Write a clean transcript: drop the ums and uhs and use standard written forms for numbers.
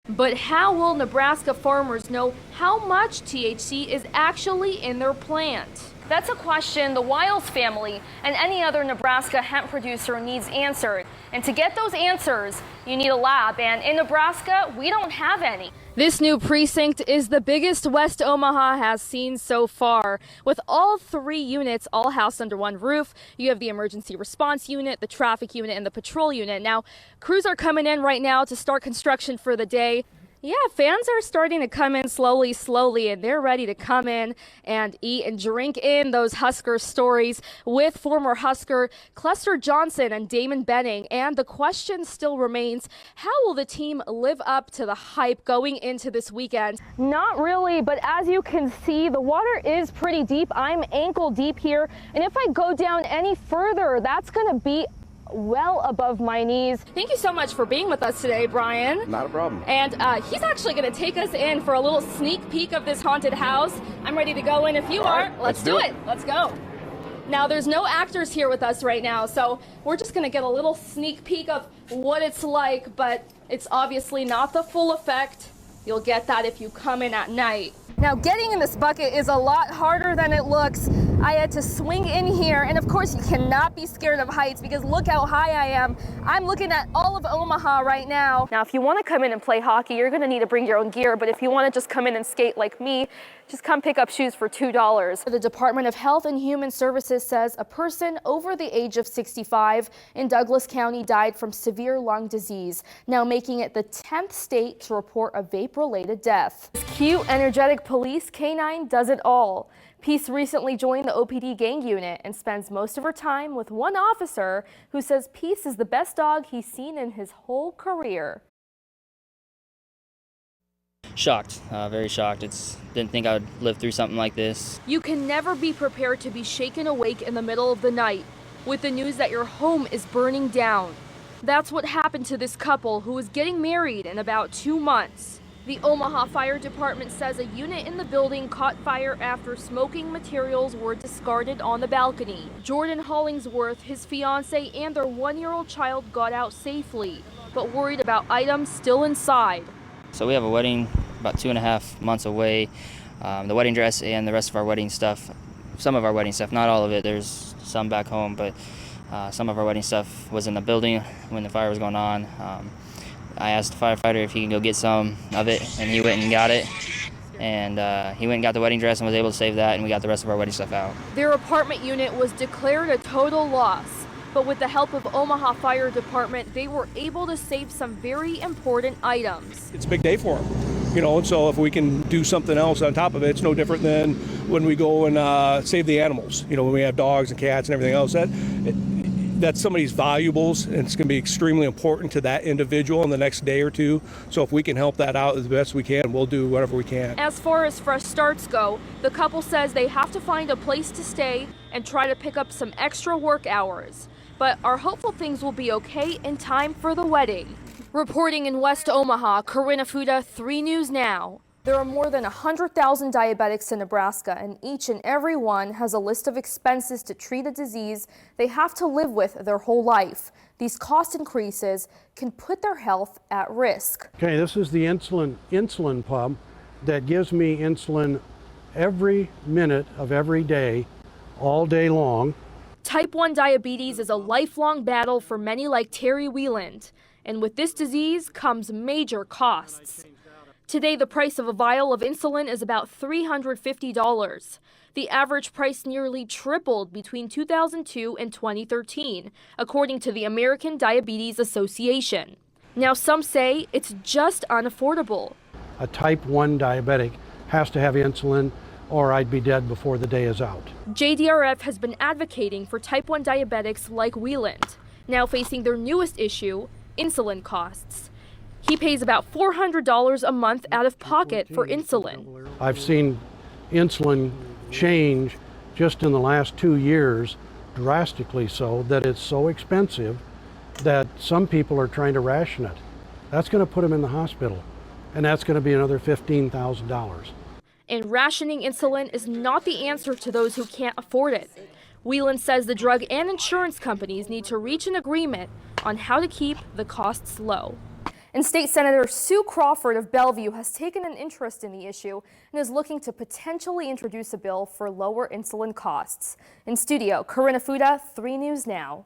But how will Nebraska farmers know how much THC is actually in their plant? That's a question the Wiles family and any other Nebraska hemp producer needs answered. And to get those answers, you need a lab. And in Nebraska, we don't have any. This new precinct is the biggest West Omaha has seen so far. With all 3 units all housed under one roof, you have the emergency response unit, the traffic unit, and the patrol unit. Now, crews are coming in right now to start construction for the day. Yeah, fans are starting to come in slowly, and they're ready to come in and eat and drink in those Husker stories with former Husker Clester Johnson and Damon Benning. And the question still remains, how will the team live up to the hype going into this weekend? Not really, but as you can see, the water is pretty deep. I'm ankle deep here, and if I go down any further, that's going to be well above my knees. Thank you so much for being with us today, Brian. Not a problem. And he's actually going to take us in for a little sneak peek of this haunted house. I'm ready to go in if you are. Let's do it. Let's go. Now, there's no actors here with us right now, so we're just going to get a little sneak peek of what it's like, but it's obviously not the full effect. You'll get that if you come in at night. Now, getting in this bucket is a lot harder than it looks. I had to swing in here, and of course you cannot be scared of heights because look how high I am. I'm looking at all of Omaha right now. Now, if you want to come in and play hockey, you're going to need to bring your own gear, but if you want to just come in and skate like me, just come pick up shoes for $2. The Department of Health and Human Services says a person over the age of 65 in Douglas County died from severe lung disease, now making it the 10th state to report a vape-related death. This cute, energetic police canine does it all. Peace recently joined the OPD gang unit and spends most of her time with one officer who says Peace is the best dog he's seen in his whole career. Shocked, very shocked. Didn't think I would live through something like this. You can never be prepared to be shaken awake in the middle of the night with the news that your home is burning down. That's what happened to this couple who was getting married in about 2 months. The Omaha Fire Department says a unit in the building caught fire after smoking materials were discarded on the balcony. Jordan Hollingsworth, his fiance, and their 1-year-old child got out safely, but worried about items still inside. So we have a wedding about 2.5 months away. The wedding dress and the rest of our wedding stuff, some of our wedding stuff, not all of it, there's some back home, but some of our wedding stuff was in the building when the fire was going on. I asked the firefighter if he could go get some of it, and he went and got it. And he went and got the wedding dress and was able to save that, and we got the rest of our wedding stuff out. Their apartment unit was declared a total loss, but with the help of Omaha Fire Department, they were able to save some very important items. It's a big day for them, and so if we can do something else on top of it, it's no different than when we go and save the animals. When we have dogs and cats and everything else, that's somebody's valuables, and it's going to be extremely important to that individual in the next day or two. So if we can help that out as best we can, we'll do whatever we can. As far as fresh starts go, the couple says they have to find a place to stay and try to pick up some extra work hours, but are hopeful things will be okay in time for the wedding. Reporting in West Omaha, Karine Hafuta, 3 News Now. There are more than 100,000 diabetics in Nebraska, and each and every one has a list of expenses to treat a disease they have to live with their whole life. These cost increases can put their health at risk. Okay, this is the insulin pump that gives me insulin every minute of every day, all day long. Type 1 diabetes is a lifelong battle for many like Terry Wieland, and with this disease comes major costs. Today, the price of a vial of insulin is about $350. The average price nearly tripled between 2002 and 2013, according to the American Diabetes Association. Now, some say it's just unaffordable. A type 1 diabetic has to have insulin, or I'd be dead before the day is out. JDRF has been advocating for type 1 diabetics like Wieland, now facing their newest issue, insulin costs. He pays about $400 a month out of pocket for insulin. I've seen insulin change just in the last 2 years, drastically so, that it's so expensive that some people are trying to ration it. That's going to put them in the hospital, and that's going to be another $15,000. And rationing insulin is not the answer to those who can't afford it. Wieland says the drug and insurance companies need to reach an agreement on how to keep the costs low. And State Senator Sue Crawford of Bellevue has taken an interest in the issue and is looking to potentially introduce a bill for lower insulin costs. In studio, Karine Hafuta, 3 News Now.